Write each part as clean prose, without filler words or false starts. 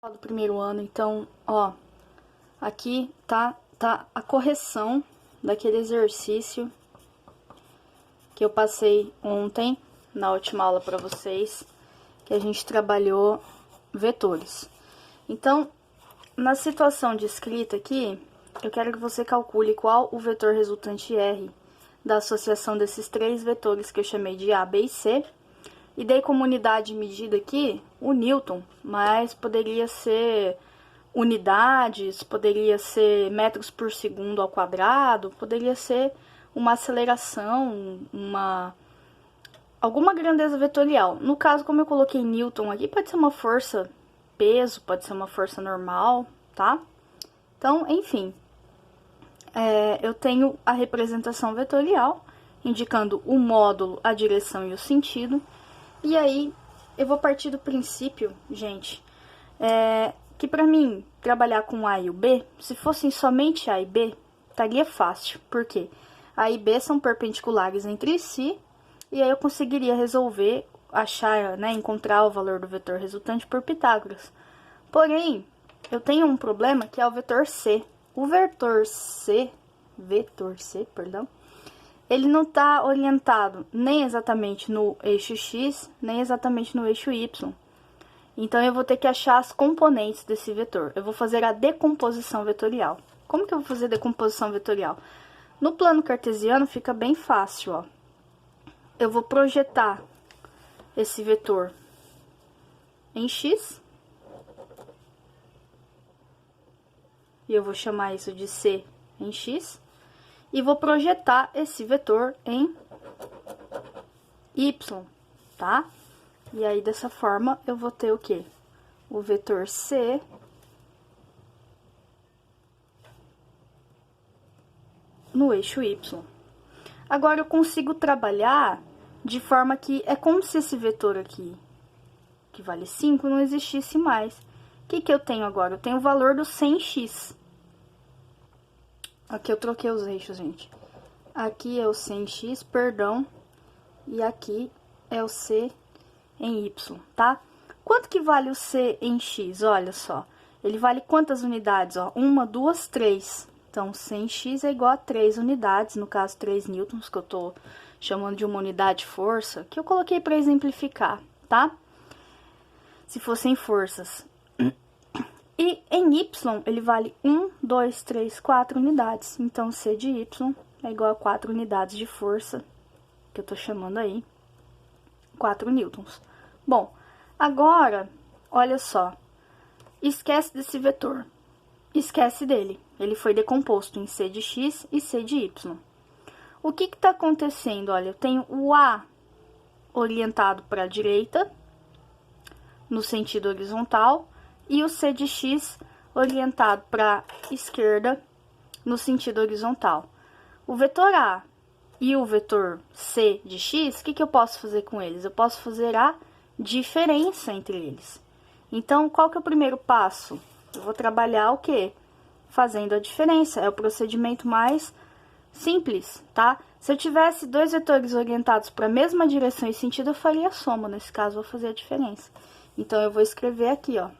Do primeiro ano, então, ó, aqui tá a correção daquele exercício que eu passei ontem, na última aula pra vocês, que a gente trabalhou vetores. Então, na situação de escrita aqui, eu quero que você calcule qual o vetor resultante R da associação desses três vetores que eu chamei de A, B e C. E dei como unidade de medida aqui o Newton, mas poderia ser unidades, poderia ser metros por segundo ao quadrado, poderia ser uma aceleração, alguma grandeza vetorial. No caso, como eu coloquei Newton aqui, pode ser uma força peso, pode ser uma força normal, tá? Então, enfim, eu tenho a representação vetorial, indicando o módulo, a direção e o sentido. E aí, eu vou partir do princípio, gente, que pra mim, trabalhar com A e o B, se fossem somente A e B, estaria fácil. Por quê? A e B são perpendiculares entre si, e aí eu conseguiria resolver, achar, né, encontrar o valor do vetor resultante por Pitágoras. Porém, eu tenho um problema que é o vetor C. O vetor C, perdão, ele não está orientado nem exatamente no eixo X, nem exatamente no eixo Y. Então, eu vou ter que achar as componentes desse vetor. Eu vou fazer a decomposição vetorial. Como que eu vou fazer a decomposição vetorial? No plano cartesiano fica bem fácil, ó. Eu vou projetar esse vetor em X. E eu vou chamar isso de C em X. E vou projetar esse vetor em Y, tá? E aí, dessa forma, eu vou ter o quê? O vetor C no eixo Y. Agora, eu consigo trabalhar de forma que é como se esse vetor aqui, que vale 5, não existisse mais. O que eu tenho agora? Eu tenho o valor do C em X. Aqui eu troquei os eixos, gente. Aqui é o C em X, perdão. E aqui é o C em Y, tá? Quanto que vale o C em X? Olha só. Ele vale quantas unidades, ó? 1, 2, 3. Então, C em X é igual a 3 unidades, no caso, 3 newtons, que eu tô chamando de uma unidade de força, que eu coloquei para exemplificar, tá? Se fossem forças. E em Y, ele vale 1, 2, 3, 4 unidades. Então, C de Y é igual a 4 unidades de força, que eu tô chamando aí, 4 newtons. Bom, agora, olha só, esquece desse vetor, esquece dele. Ele foi decomposto em C de X e C de Y. O que tá acontecendo? Olha, eu tenho o A orientado para a direita, no sentido horizontal, e o C de X orientado para a esquerda, no sentido horizontal. O vetor A e o vetor C de X, o que eu posso fazer com eles? Eu posso fazer a diferença entre eles. Então, qual que é o primeiro passo? Eu vou trabalhar o quê? Fazendo a diferença. É o procedimento mais simples, tá? Se eu tivesse dois vetores orientados para a mesma direção e sentido, eu faria a soma. Nesse caso, eu vou fazer a diferença. Então, eu vou escrever aqui, ó,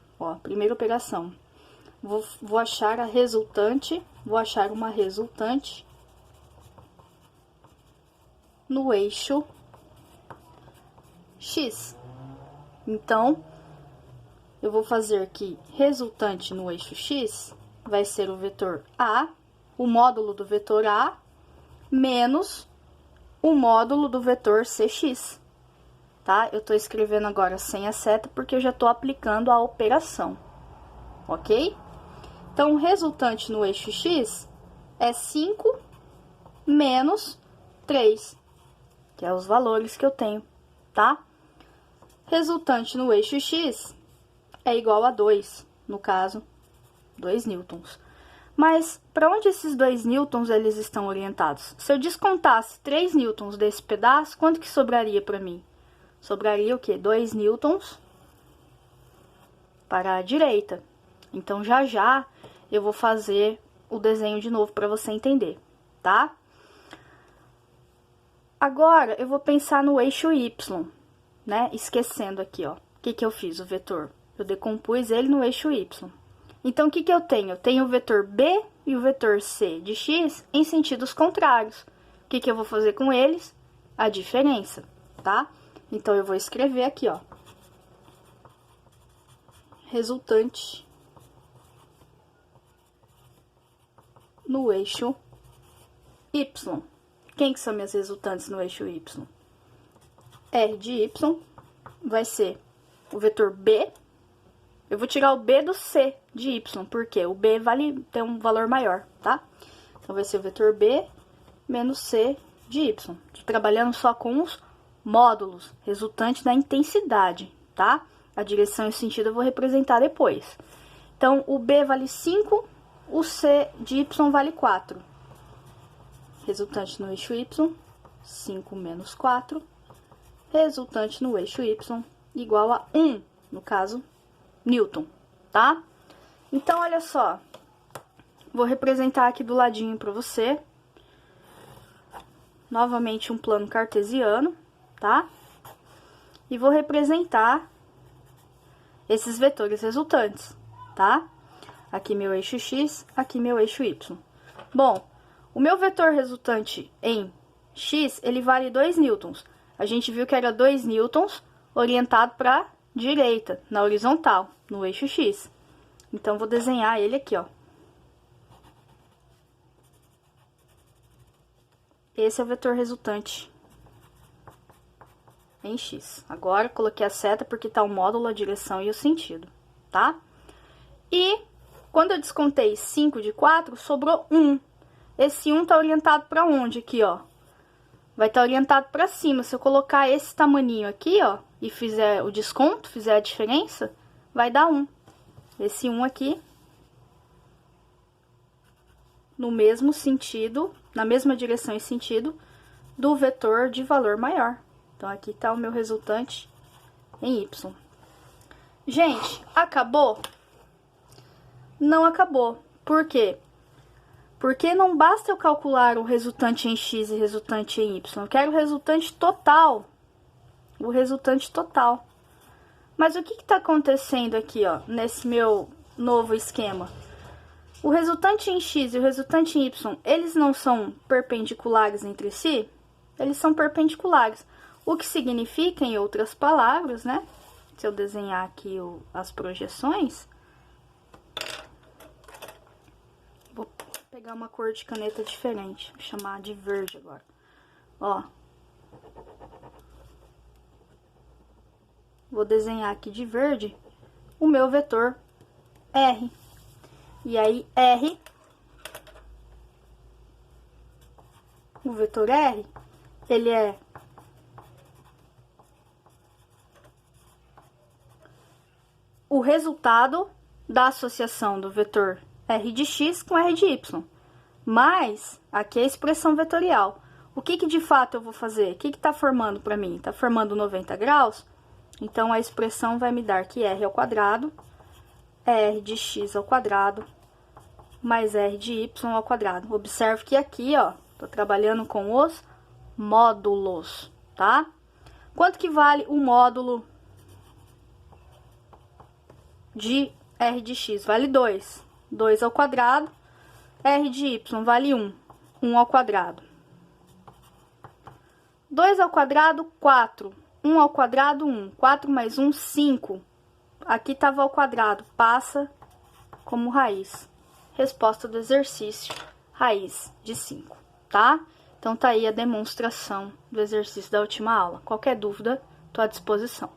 primeira operação. Vou achar a resultante, vou achar uma resultante no eixo X. Então, eu vou fazer que resultante no eixo X vai ser o vetor A, o módulo do vetor A, menos o módulo do vetor CX, tá? Eu tô escrevendo agora sem a seta porque eu já tô aplicando a operação, ok? Então, o resultante no eixo X é 5 menos 3, que é os valores que eu tenho, tá? Resultante no eixo X é igual a 2, no caso, 2 newtons. Mas, para onde esses 2 newtons eles estão orientados? Se eu descontasse 3 newtons desse pedaço, quanto que sobraria para mim? Sobraria o quê? 2 newtons para a direita. Então, já eu vou fazer o desenho de novo para você entender, tá? Agora, eu vou pensar no eixo Y, né? Esquecendo aqui, ó. O que eu fiz? O vetor. Eu decompus ele no eixo Y. Então, o que que eu tenho? Eu tenho o vetor B e o vetor C de x em sentidos contrários. O que que eu vou fazer com eles? A diferença, tá? Então, eu vou escrever aqui, ó. Resultante no eixo Y. Quem que são minhas resultantes no eixo Y? R de Y vai ser o vetor B. Eu vou tirar o B do C de Y, porque o B tem um valor maior, tá? Então, vai ser o vetor B menos C de Y. Tô trabalhando só com os módulos, resultante da intensidade, tá? A direção e o sentido eu vou representar depois. Então, o B vale 5, o C de Y vale 4. Resultante no eixo Y, 5 menos 4. Resultante no eixo Y igual a 1, no caso, Newton, tá? Então, olha só. Vou representar aqui do ladinho para você. Novamente, um plano cartesiano, tá? E vou representar esses vetores resultantes, tá? Aqui meu eixo X, aqui meu eixo Y. Bom, o meu vetor resultante em X, ele vale 2 newtons. A gente viu que era 2 newtons orientado para direita, na horizontal, no eixo X. Então, vou desenhar ele aqui, ó. Esse é o vetor resultante em X. Agora, coloquei a seta porque tá o módulo, a direção e o sentido, tá? E, quando eu descontei 5 de 4, sobrou 1. Esse 1 tá orientado para onde aqui, ó? Vai estar orientado para cima. Se eu colocar esse tamaninho aqui, ó, e fizer o desconto, fizer a diferença, vai dar 1. Esse 1 aqui, no mesmo sentido, na mesma direção e sentido do vetor de valor maior. Então, aqui tá o meu resultante em Y. Gente, acabou? Não acabou. Por quê? Porque não basta eu calcular o resultante em X e resultante em Y. Eu quero o resultante total. O resultante total. Mas o que está acontecendo aqui, ó, nesse meu novo esquema? O resultante em X e o resultante em Y, eles não são perpendiculares entre si? Eles são perpendiculares. O que significa, em outras palavras, né? Se eu desenhar aqui as projeções, vou pegar uma cor de caneta diferente, vou chamar de verde agora. Ó. Vou desenhar aqui de verde o meu vetor R. E aí, R, o vetor R, ele é o resultado da associação do vetor R de X com R de Y. Mas, aqui é a expressão vetorial. O que de fato eu vou fazer? O que tá formando para mim? Tá formando 90 graus? Então, a expressão vai me dar que R ao quadrado é R de X ao quadrado mais R de Y ao quadrado. Observe que aqui, ó, tô trabalhando com os módulos, tá? Quanto que vale o módulo de R de X? Vale 2. 2 ao quadrado. R de Y vale 1. 1 ao quadrado. 2 ao quadrado, 4. 1 ao quadrado, 1. 4 mais 1, 5. Aqui estava ao quadrado, passa como raiz. Resposta do exercício, raiz de 5, tá? Então, tá aí a demonstração do exercício da última aula. Qualquer dúvida, tô à disposição.